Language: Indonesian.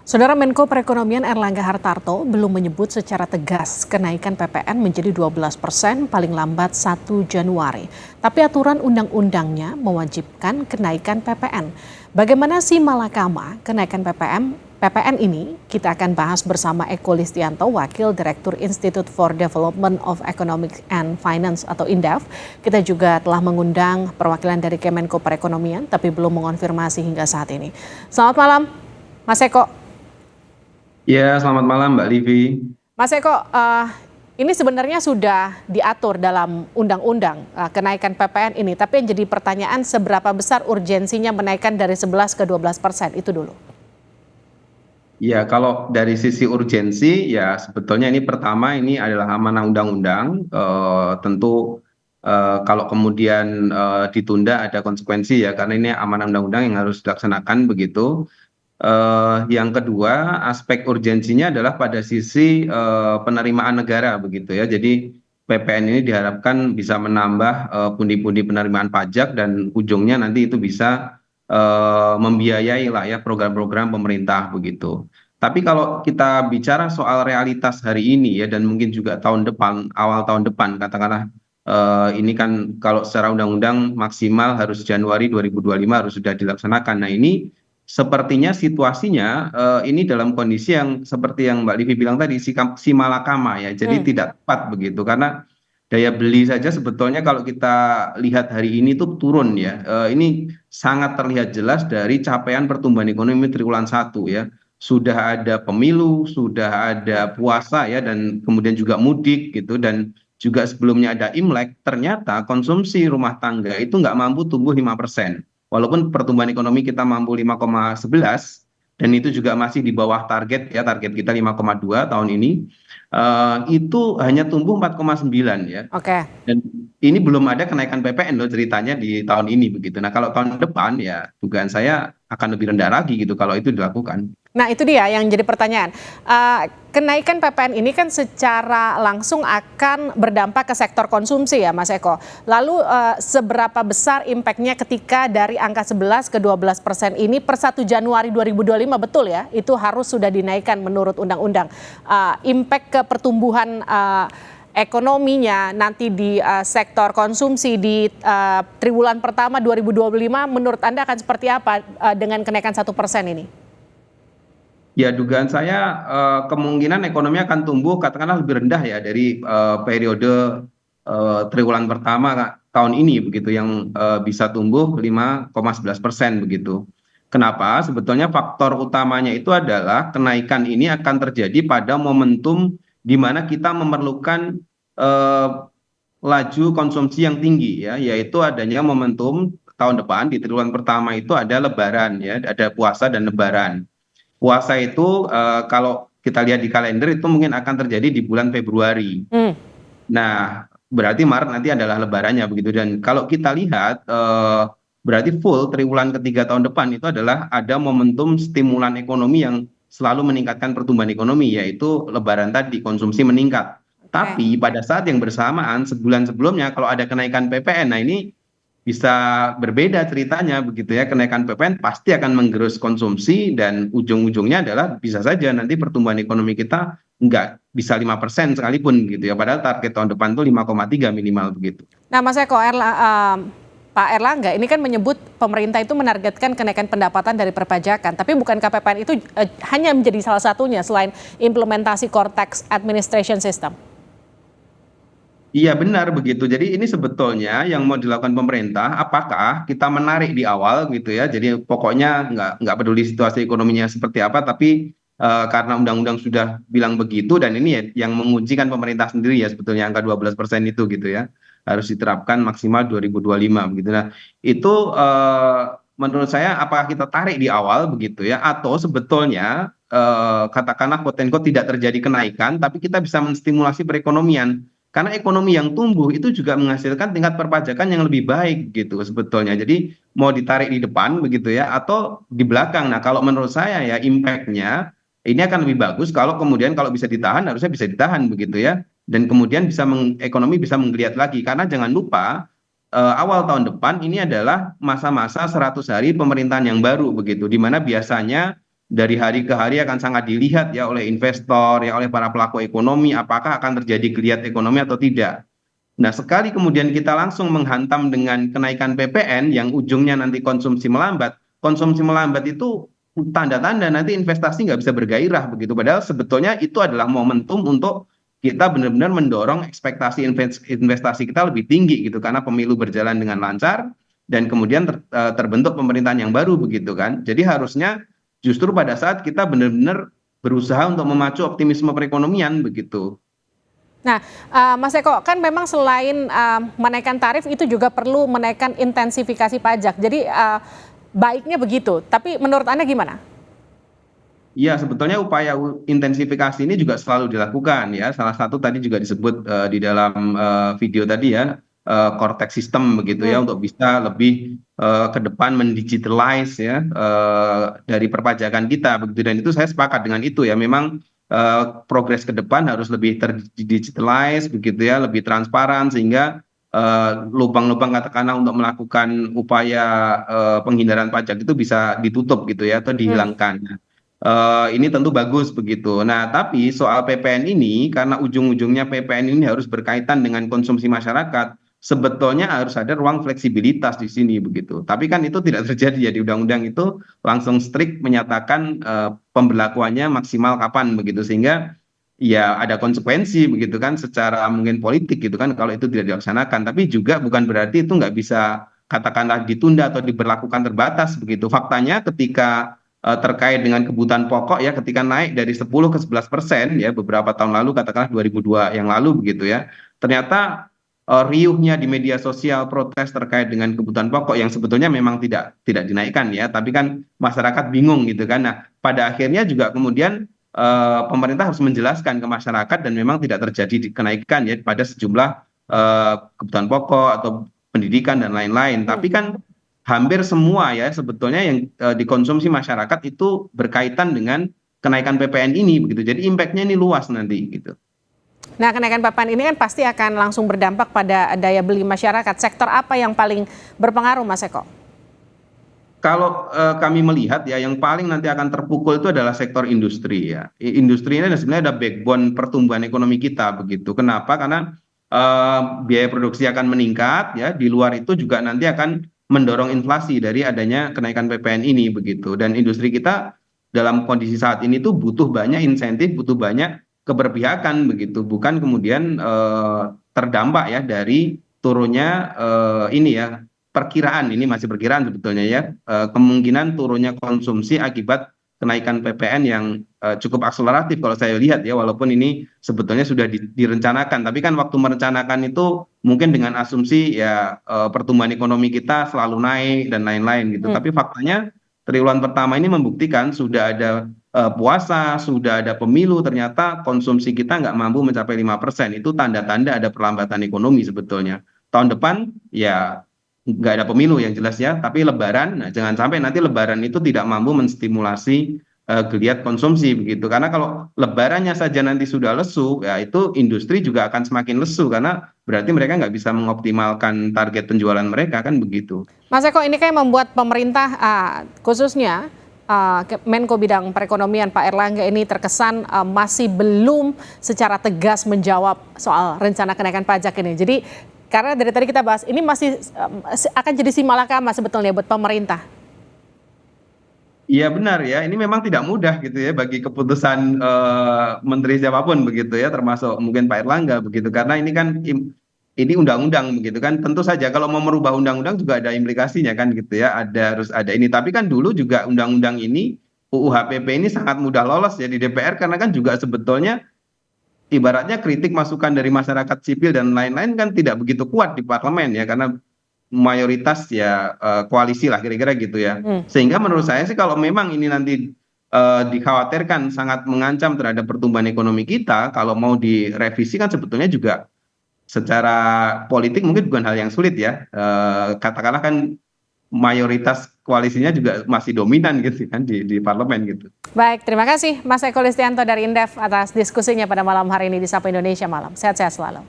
Saudara Menko Perekonomian Erlangga Hartarto belum menyebut secara tegas kenaikan PPN menjadi 12% paling lambat 1 Januari. Tapi aturan undang-undangnya mewajibkan kenaikan PPN. Bagaimana sih malakama kenaikan PPN ini? Kita akan bahas bersama Eko Listianto, Wakil Direktur Institute for Development of Economics and Finance atau INDEF. Kita juga telah mengundang perwakilan dari Kemenko Perekonomian tapi belum mengonfirmasi hingga saat ini. Selamat malam, Mas Eko. Ya, selamat malam Mbak Livi. Mas Eko, ini sebenarnya sudah diatur dalam undang-undang kenaikan PPN ini, tapi yang jadi pertanyaan seberapa besar urgensinya menaikkan dari 11 ke 12%, itu dulu. Ya, kalau dari sisi urgensi, ya sebetulnya ini pertama ini adalah amanah undang-undang. Tentu kalau kemudian ditunda ada konsekuensi ya, karena ini amanah undang-undang yang harus dilaksanakan begitu. Yang kedua, aspek urgensinya adalah pada sisi penerimaan negara begitu ya. Jadi PPN ini diharapkan bisa menambah pundi-pundi penerimaan pajak dan ujungnya nanti itu bisa membiayai lah ya program-program pemerintah begitu. Tapi kalau kita bicara soal realitas hari ini ya dan mungkin juga tahun depan, awal tahun depan katakanlah ini kan kalau secara undang-undang maksimal harus Januari 2025 harus sudah dilaksanakan. Nah ini sepertinya situasinya ini dalam kondisi yang seperti yang Mbak Livi bilang tadi si malakama ya, jadi tidak tepat begitu karena daya beli saja sebetulnya kalau kita lihat hari ini tuh turun ya. Ini sangat terlihat jelas dari capaian pertumbuhan ekonomi triwulan 1 ya. Sudah ada pemilu, sudah ada puasa ya dan kemudian juga mudik gitu dan juga sebelumnya ada Imlek, ternyata konsumsi rumah tangga itu nggak mampu tumbuh 5%. Walaupun pertumbuhan ekonomi kita mampu 5,11 dan itu juga masih di bawah target ya, target kita 5,2 tahun ini, itu hanya tumbuh 4,9 ya. Oke. Dan ini belum ada kenaikan PPN loh ceritanya di tahun ini begitu. Nah kalau tahun depan ya dugaan saya akan lebih rendah lagi gitu kalau itu dilakukan. Nah itu dia yang jadi pertanyaan. Kenaikan PPN ini kan secara langsung akan berdampak ke sektor konsumsi ya Mas Eko. Lalu seberapa besar impactnya ketika dari angka 11 ke 12% ini per 1 Januari 2025 betul ya? Itu harus sudah dinaikkan menurut undang-undang. Impact ke pertumbuhan ekonominya nanti di sektor konsumsi di triwulan pertama 2025 menurut Anda akan seperti apa dengan kenaikan 1% ini? Ya, dugaan saya kemungkinan ekonomi akan tumbuh katakanlah lebih rendah ya dari periode triwulan pertama tahun ini begitu yang bisa tumbuh 5,11% begitu. Kenapa? Sebetulnya faktor utamanya itu adalah kenaikan ini akan terjadi pada momentum di mana kita memerlukan eh, laju konsumsi yang tinggi ya, yaitu adanya momentum tahun depan di triwulan pertama itu ada Lebaran ya, ada puasa dan Lebaran. Puasa itu kalau kita lihat di kalender itu mungkin akan terjadi di bulan Februari. Hmm. Nah, berarti Maret nanti adalah lebarannya begitu. Dan kalau kita lihat berarti full triwulan ketiga tahun depan itu adalah ada momentum stimulan ekonomi yang selalu meningkatkan pertumbuhan ekonomi, yaitu lebaran tadi konsumsi meningkat. Oke. Tapi pada saat yang bersamaan sebulan sebelumnya kalau ada kenaikan PPN, nah ini bisa berbeda ceritanya begitu ya, kenaikan PPN pasti akan menggerus konsumsi dan ujung-ujungnya adalah bisa saja nanti pertumbuhan ekonomi kita nggak bisa 5% sekalipun gitu ya, padahal target tahun depan tuh 5,3 minimal begitu. Nah Mas Eko, Pak Erlangga ini kan menyebut pemerintah itu menargetkan kenaikan pendapatan dari perpajakan, tapi bukan KPPN itu hanya menjadi salah satunya selain implementasi core tax administration system? Iya benar begitu. Jadi ini sebetulnya yang mau dilakukan pemerintah, apakah kita menarik di awal gitu ya. Jadi pokoknya nggak peduli situasi ekonominya seperti apa, tapi karena undang-undang sudah bilang begitu dan ini ya yang mengujikan pemerintah sendiri ya sebetulnya angka 12% itu gitu ya harus diterapkan maksimal 2025 begitu. Nah itu menurut saya apakah kita tarik di awal begitu ya atau sebetulnya katakanlah quote and quote tidak terjadi kenaikan, tapi kita bisa menstimulasi perekonomian. Karena ekonomi yang tumbuh itu juga menghasilkan tingkat perpajakan yang lebih baik gitu sebetulnya. Jadi mau ditarik di depan begitu ya atau di belakang. Nah kalau menurut saya ya impactnya ini akan lebih bagus kalau kemudian kalau bisa ditahan harusnya bisa ditahan begitu ya. Dan kemudian bisa ekonomi bisa menggeliat lagi. Karena jangan lupa awal tahun depan ini adalah masa-masa 100 hari pemerintahan yang baru begitu. Di mana biasanya dari hari ke hari akan sangat dilihat ya oleh investor, ya oleh para pelaku ekonomi, apakah akan terjadi geliat ekonomi atau tidak. Nah, sekali kemudian kita langsung menghantam dengan kenaikan PPN yang ujungnya nanti konsumsi melambat itu tanda-tanda nanti investasi nggak bisa bergairah begitu. Padahal sebetulnya itu adalah momentum untuk kita benar-benar mendorong ekspektasi investasi kita lebih tinggi gitu, karena pemilu berjalan dengan lancar dan kemudian terbentuk pemerintahan yang baru begitu kan. Jadi harusnya justru pada saat kita benar-benar berusaha untuk memacu optimisme perekonomian begitu. Nah, Mas Eko, kan memang selain menaikkan tarif itu juga perlu menaikkan intensifikasi pajak. Jadi baiknya begitu. Tapi menurut Anda gimana? Iya, sebetulnya upaya intensifikasi ini juga selalu dilakukan ya. Salah satu tadi juga disebut di dalam video tadi ya, Cortex System begitu ya, Hmm. untuk bisa lebih ke depan mendigitalize ya dari perpajakan kita begitu. Dan itu saya sepakat dengan itu ya. Memang progres ke depan harus lebih terdigitalize begitu ya, lebih transparan sehingga lubang-lubang katakanlah untuk melakukan upaya penghindaran pajak itu bisa ditutup gitu ya atau Hmm. dihilangkan. Ini tentu bagus begitu. Nah, tapi soal PPN ini, karena ujung-ujungnya PPN ini harus berkaitan dengan konsumsi masyarakat, sebetulnya harus ada ruang fleksibilitas di sini begitu. Tapi kan itu tidak terjadi ya, di undang-undang itu langsung strict menyatakan pemberlakuannya maksimal kapan begitu, sehingga ya ada konsekuensi begitu kan secara mungkin politik gitu kan kalau itu tidak dilaksanakan. Tapi juga bukan berarti itu nggak bisa katakanlah ditunda atau diberlakukan terbatas begitu. Faktanya ketika terkait dengan kebutuhan pokok ya, ketika naik dari 10 ke 11% ya beberapa tahun lalu, katakanlah 2002 yang lalu begitu ya, ternyata riuhnya di media sosial protes terkait dengan kebutuhan pokok yang sebetulnya memang tidak dinaikkan ya, tapi kan masyarakat bingung gitu kan. Nah, pada akhirnya juga kemudian pemerintah harus menjelaskan ke masyarakat dan memang tidak terjadi kenaikan ya pada sejumlah kebutuhan pokok atau pendidikan dan lain-lain. Hmm. Tapi kan hampir semua ya sebetulnya yang dikonsumsi masyarakat itu berkaitan dengan kenaikan PPN ini begitu. Jadi impact-nya ini luas nanti gitu. Nah, kenaikan PPN ini kan pasti akan langsung berdampak pada daya beli masyarakat. Sektor apa yang paling berpengaruh, Mas Eko? Kalau kami melihat ya yang paling nanti akan terpukul itu adalah sektor industri ya. Industri ini sebenarnya ada backbone pertumbuhan ekonomi kita begitu. Kenapa? Karena biaya produksi akan meningkat ya. Di luar itu juga nanti akan mendorong inflasi dari adanya kenaikan PPN ini begitu. Dan industri kita dalam kondisi saat ini tuh butuh banyak insentif, butuh banyak keberpihakan begitu. Bukan kemudian terdampak ya dari turunnya ini ya, perkiraan ini masih perkiraan sebetulnya ya, kemungkinan turunnya konsumsi akibat kenaikan PPN yang cukup akseleratif kalau saya lihat ya, walaupun ini sebetulnya sudah direncanakan, tapi kan waktu merencanakan itu mungkin dengan asumsi ya pertumbuhan ekonomi kita selalu naik dan lain-lain gitu. Hmm. Tapi faktanya triwulan pertama ini membuktikan sudah ada puasa, sudah ada pemilu, ternyata konsumsi kita nggak mampu mencapai 5%. Itu tanda-tanda ada perlambatan ekonomi sebetulnya. Tahun depan ya nggak ada pemilu yang jelas ya, tapi Lebaran, nah jangan sampai nanti Lebaran itu tidak mampu menstimulasi geliat konsumsi begitu. Karena kalau Lebarannya saja nanti sudah lesu, ya itu industri juga akan semakin lesu karena berarti mereka nggak bisa mengoptimalkan target penjualan mereka kan begitu. Mas Eko, ini kayak membuat pemerintah khususnya Menko Bidang Perekonomian Pak Erlangga ini terkesan masih belum secara tegas menjawab soal rencana kenaikan pajak ini. Jadi karena dari tadi kita bahas ini masih akan jadi simalakama sebetulnya buat pemerintah. Iya benar ya, ini memang tidak mudah gitu ya bagi keputusan menteri siapapun begitu ya, termasuk mungkin Pak Erlangga begitu, karena ini kan ini undang-undang begitu kan, tentu saja kalau mau merubah undang-undang juga ada implikasinya kan gitu ya, harus ada ini. Tapi kan dulu juga undang-undang ini UU HPP ini sangat mudah lolos ya di DPR karena kan juga sebetulnya ibaratnya kritik masukan dari masyarakat sipil dan lain-lain kan tidak begitu kuat di parlemen ya, karena mayoritas ya koalisi lah kira-kira gitu ya. Hmm. Sehingga menurut saya sih kalau memang ini nanti dikhawatirkan sangat mengancam terhadap pertumbuhan ekonomi kita, kalau mau direvisi kan sebetulnya juga secara politik mungkin bukan hal yang sulit ya. Katakanlah kan mayoritas koalisinya juga masih dominan gitu kan di parlemen gitu. Baik, terima kasih Mas Eko Listianto dari Indef atas diskusinya pada malam hari ini di Sapa Indonesia Malam. Sehat-sehat selalu.